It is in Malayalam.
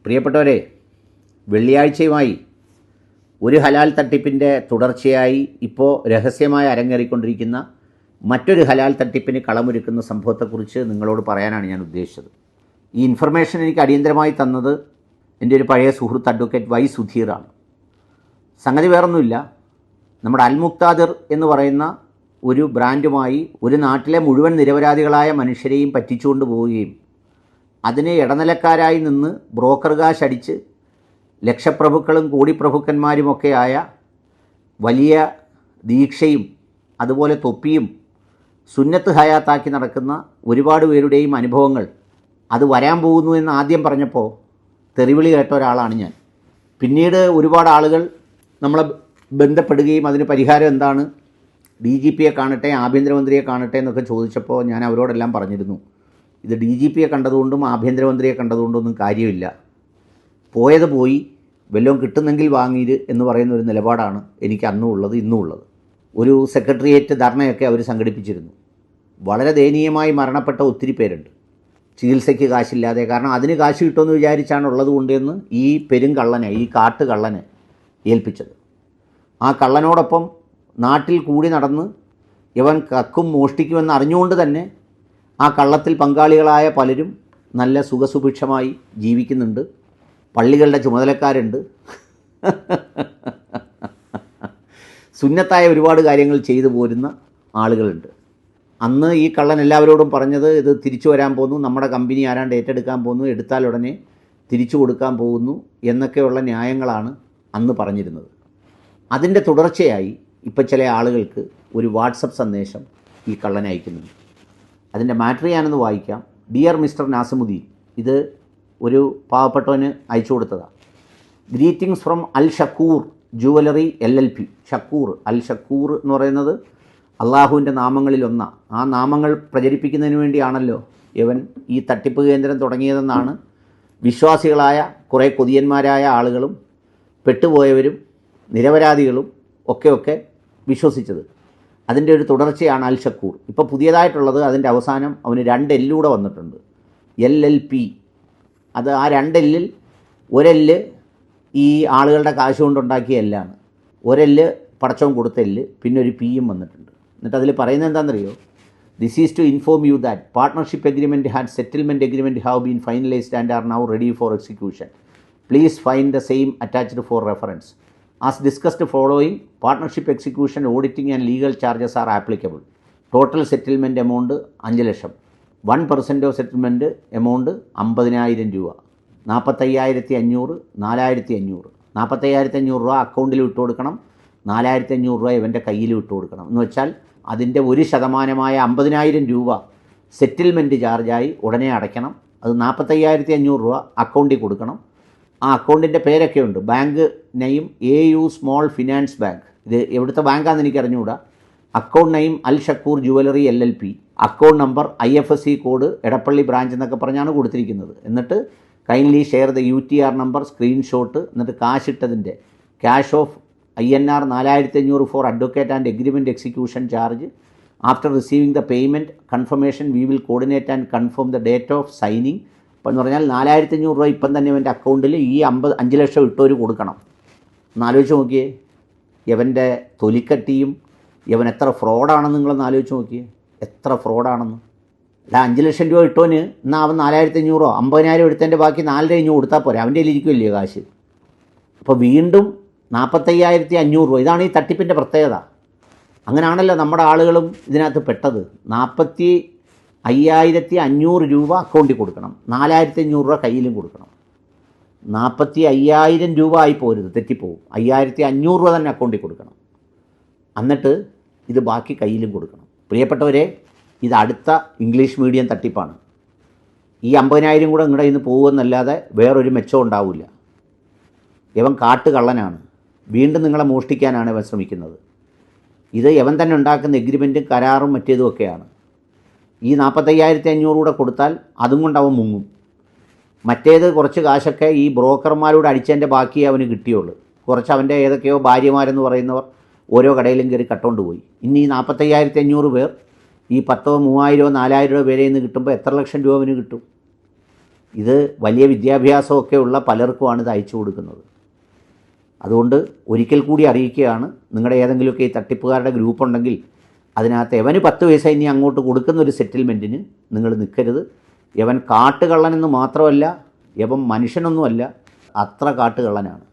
പ്രിയപ്പെട്ടവരെ, വെള്ളിയാഴ്ചയുമായി ഒരു ഹലാൽ തട്ടിപ്പിൻ്റെ തുടർച്ചയായി ഇപ്പോൾ രഹസ്യമായി അരങ്ങേറിക്കൊണ്ടിരിക്കുന്ന മറ്റൊരു ഹലാൽ തട്ടിപ്പിന് കളമൊരുക്കുന്ന സംഭവത്തെക്കുറിച്ച് നിങ്ങളോട് പറയാനാണ് ഞാൻ ഉദ്ദേശിച്ചത്. ഈ ഇൻഫർമേഷൻ എനിക്ക് അടിയന്തരമായി തന്നത് എൻ്റെ ഒരു പഴയ സുഹൃത്ത് അഡ്വക്കേറ്റ് വൈ സുധീറാണ്. സംഗതി വേറൊന്നുമില്ല, നമ്മുടെ അൽ മുക്താദിർ എന്ന് പറയുന്ന ഒരു ബ്രാൻഡുമായി ഒരു നാട്ടിലെ മുഴുവൻ നിരപരാധികളായ മനുഷ്യരെയും പറ്റിച്ചുകൊണ്ട് പോവുകയും അതിന് ഇടനിലക്കാരായി നിന്ന് ബ്രോക്കർ കാശ് അടിച്ച് ലക്ഷപ്രഭുക്കളും കോടിപ്രഭുക്കന്മാരുമൊക്കെയായ വലിയ ദീക്ഷയും അതുപോലെ തൊപ്പിയും സുന്നത്ത് ഹയാത്താക്കി നടക്കുന്ന ഒരുപാട് പേരുടെയും അനുഭവങ്ങൾ അത് വരാൻ പോകുന്നു എന്ന് ആദ്യം പറഞ്ഞപ്പോൾ തെറിവിളി കേട്ട ഒരാളാണ് ഞാൻ. പിന്നീട് ഒരുപാട് ആളുകൾ നമ്മളെ ബന്ധപ്പെടുകയും അതിന് പരിഹാരം എന്താണ്, DGPയെ കാണട്ടെ, ആഭ്യന്തരമന്ത്രിയെ കാണട്ടെ എന്നൊക്കെ ചോദിച്ചപ്പോൾ ഞാൻ അവരോടെല്ലാം പറഞ്ഞിരുന്നു, ഇത് DGPയെ കണ്ടതുകൊണ്ടും ആഭ്യന്തരമന്ത്രിയെ കണ്ടതുകൊണ്ടൊന്നും കാര്യമില്ല, പോയത് പോയി, വല്ലതും കിട്ടുന്നെങ്കിൽ വാങ്ങിയത് എന്ന് പറയുന്ന ഒരു നിലപാടാണ് എനിക്ക് അന്നും ഉള്ളത് ഇന്നും ഉള്ളത്. ഒരു സെക്രട്ടേറിയറ്റ് ധർണയൊക്കെ അവർ സംഘടിപ്പിച്ചിരുന്നു. വളരെ ദയനീയമായി മരണപ്പെട്ട ഒത്തിരി പേരുണ്ട് ചികിത്സയ്ക്ക് കാശില്ലാതെ. കാരണം അതിന് കാശ് കിട്ടുമെന്ന് വിചാരിച്ചാണ് ഉള്ളത് കൊണ്ടെന്ന് ഈ പെരുങ്കള്ളനെ, ഈ കാട്ടുകള്ളനെ ഏൽപ്പിച്ചത്. ആ കള്ളനോടൊപ്പം നാട്ടിൽ കൂടി നടന്ന് ഇവൻ കക്കും മോഷ്ടിക്കുമെന്ന് അറിഞ്ഞുകൊണ്ട് തന്നെ ആ കള്ളത്തിൽ പങ്കാളികളായ പലരും നല്ല സുഖസുഭിക്ഷമായി ജീവിക്കുന്നുണ്ട്. പള്ളികളുടെ ചുമതലക്കാരുണ്ട്, സുന്നത്തായ ഒരുപാട് കാര്യങ്ങൾ ചെയ്തു പോരുന്ന ആളുകളുണ്ട്. അന്ന് ഈ കള്ളൻ എല്ലാവരോടും പറഞ്ഞത് ഇത് തിരിച്ചു വരാൻ പോകുന്നു, നമ്മുടെ കമ്പനി ആരാണ്ട് ഏറ്റെടുക്കാൻ പോകുന്നു, എടുത്താൽ ഉടനെ തിരിച്ചു കൊടുക്കാൻ പോകുന്നു എന്നൊക്കെയുള്ള ന്യായങ്ങളാണ് അന്ന് പറഞ്ഞിരുന്നത്. അതിൻ്റെ തുടർച്ചയായി ഇപ്പം ചില ആളുകൾക്ക് ഒരു വാട്സപ്പ് സന്ദേശം ഈ കള്ളൻ അയക്കുന്നുണ്ട്. അതിൻ്റെ മാറ്റർ ഞാനൊന്ന് വായിക്കാം. ഡിയർ മിസ്റ്റർ നാസിമുദ്ദീൻ, ഇത് ഒരു പാവപ്പെട്ടവന് അയച്ചു കൊടുത്തതാണ്. Greetings from Al Shakoor jewellery LLP. Shakoor, Al Shakoor എന്ന് പറയുന്നത് അള്ളാഹുവിൻ്റെ നാമങ്ങളിലൊന്നാണ്. ആ നാമങ്ങൾ പ്രചരിപ്പിക്കുന്നതിന് വേണ്ടിയാണല്ലോ ഇവൻ ഈ തട്ടിപ്പ് കേന്ദ്രം തുടങ്ങിയതെന്നാണ് വിശ്വാസികളായ കുറേ കൊതിയന്മാരായ ആളുകളും പെട്ടുപോയവരും നിരപരാധികളും ഒക്കെ വിശ്വസിച്ചത്. അതിൻ്റെ ഒരു തുടർച്ചയാണ് അൽ ഷക്കൂർ. ഇപ്പോൾ പുതിയതായിട്ടുള്ളത് അതിൻ്റെ അവസാനം അവന് 2 L കൂടെ വന്നിട്ടുണ്ട്, LLP. അത് ആ 2 L ഒരെല്ല് ഈ ആളുകളുടെ കാശ് കൊണ്ടുണ്ടാക്കിയ എല്ലാണ്, ഒരെല്ല് പടച്ചവൻ കൊടുത്ത എല്ല്, പിന്നെ ഒരു Pയും വന്നിട്ടുണ്ട്. എന്നിട്ട് അതിൽ പറയുന്നത് എന്താണെന്നറിയോ? This is to inform you that partnership agreement and settlement agreement have been finalised and are now ready for execution. Please find the same attached for reference. As discussed following, partnership execution, auditing and legal charges are applicable. Total settlement amount 5 ലക്ഷം. 1% ഓഫ് സെറ്റിൽമെൻറ്റ് എമൗണ്ട് 50,000 രൂപ. 45,500, 4,500. 45,500 രൂപ അക്കൗണ്ടിൽ വിട്ടു കൊടുക്കണം, 4,500 രൂപ ഇവൻ്റെ കയ്യിൽ വിട്ടു കൊടുക്കണം. എന്ന് വെച്ചാൽ അതിൻ്റെ 1% 50,000 രൂപ സെറ്റിൽമെൻറ്റ് ചാർജായി ഉടനെ അടയ്ക്കണം. അത് 45,500 രൂപ അക്കൗണ്ടിൽ കൊടുക്കണം. ആ അക്കൗണ്ടിൻ്റെ പേരൊക്കെ ഉണ്ട്. Bank name AU small finance bank. ഇത് എവിടുത്തെ ബാങ്കാണെന്ന് എനിക്ക് അറിഞ്ഞുകൂടാ. Account name Al Shakoor jewellery LLP. Account number IFSC code Edappally branch എന്നൊക്കെ പറഞ്ഞാണ് കൊടുത്തിരിക്കുന്നത്. എന്നിട്ട് kindly share the UTR number, screenshot, എന്നിട്ട് കാശിട്ടതിൻ്റെ cash of INR 4,500 for advocate and agreement execution charge. After receiving the payment confirmation we will coordinate and confirm the date of signing. അപ്പോൾ എന്ന് പറഞ്ഞാൽ 4,500 രൂപ ഇപ്പം തന്നെ ഇവൻ്റെ അക്കൗണ്ടിൽ ഈ 5 ലക്ഷം ഇട്ടവർ കൊടുക്കണം. എന്നാലോചിച്ച് നോക്കിയേ, ഇവൻ്റെ തൊലിക്കട്ടിയും ഇവൻ എത്ര ഫ്രോഡാണെന്ന് നിങ്ങളൊന്ന് ആലോചിച്ച് നോക്കിയേ, എത്ര ഫ്രോഡാണെന്ന്. 5 ലക്ഷം രൂപ ഇട്ടവന് എന്നാൽ അവൻ 4,500 50,000 എടുത്തതിൻ്റെ ബാക്കി 4,500 കൊടുത്താൽ പോരെ, അവൻ്റെ കയ്യിൽ ഇരിക്കുമല്ലേ കാശ്. അപ്പോൾ വീണ്ടും 45,500 രൂപ. ഇതാണ് ഈ തട്ടിപ്പിൻ്റെ പ്രത്യേകത. അങ്ങനെയാണല്ലോ നമ്മുടെ ആളുകളും ഇതിനകത്ത് പെട്ടത്. 45,500 രൂപ അക്കൗണ്ടിൽ കൊടുക്കണം, 4,500 രൂപ കയ്യിലും കൊടുക്കണം. 45,000 രൂപ ആയി പോരുത്, തെറ്റിപ്പോവും. 5,500 രൂപ തന്നെ അക്കൗണ്ടിൽ കൊടുക്കണം, എന്നിട്ട് ഇത് ബാക്കി കയ്യിലും കൊടുക്കണം. പ്രിയപ്പെട്ടവരെ, ഇത് അടുത്ത ഇംഗ്ലീഷ് മീഡിയം തട്ടിപ്പാണ്. ഈ 50,000 കൂടെ നിങ്ങളുടെ ഇന്ന് പോകുമെന്നല്ലാതെ വേറൊരു മെച്ചം ഉണ്ടാവില്ല. ഇവൻ കാട്ടുകള്ളനാണ്, വീണ്ടും നിങ്ങളെ മോഷ്ടിക്കാനാണ് ഇവൻ ശ്രമിക്കുന്നത്. ഇത് ഇവൻ തന്നെ ഉണ്ടാക്കുന്ന എഗ്രിമെൻറ്റും കരാറും മറ്റേതുമൊക്കെയാണ്. ഈ 45,500 കൂടെ കൊടുത്താൽ അതും കൊണ്ട് അവൻ മുങ്ങും. മറ്റേത് കുറച്ച് കാശൊക്കെ ഈ ബ്രോക്കർമാരോട് അടിച്ചതിൻ്റെ ബാക്കി അവന് കിട്ടിയുള്ളൂ. കുറച്ച് അവൻ്റെ ഏതൊക്കെയോ ഭാര്യമാരെന്ന് പറയുന്നവർ ഓരോ കടയിലും കയറി കട്ടുകൊണ്ട് പോയി. ഇനി ഈ 45,500 പേർ ഈ 10,000, 3,000, 4,000 രൂപ പേരെ നിന്ന് കിട്ടുമ്പോൾ എത്ര ലക്ഷം രൂപ അവന് കിട്ടും? ഇത് വലിയ വിദ്യാഭ്യാസമൊക്കെ ഉള്ള പലർക്കുമാണ് ഇത് അയച്ചു കൊടുക്കുന്നത്. അതുകൊണ്ട് ഒരിക്കൽ കൂടി അറിയിക്കുകയാണ്, നിങ്ങളുടെ ഏതെങ്കിലുമൊക്കെ ഈ തട്ടിപ്പുകാരുടെ ഗ്രൂപ്പ് ഉണ്ടെങ്കിൽ അതിനകത്ത് എവന് 10 പൈസ ഇനി അങ്ങോട്ട് കൊടുക്കുന്ന ഒരു സെറ്റിൽമെൻറ്റിന് നിങ്ങൾ നിൽക്കരുത്. യവൻ കാട്ടുകള്ളനെന്ന് മാത്രമല്ല, യവൻ മനുഷ്യനൊന്നുമല്ല, അത്ര കാട്ടുകള്ളനാണ്.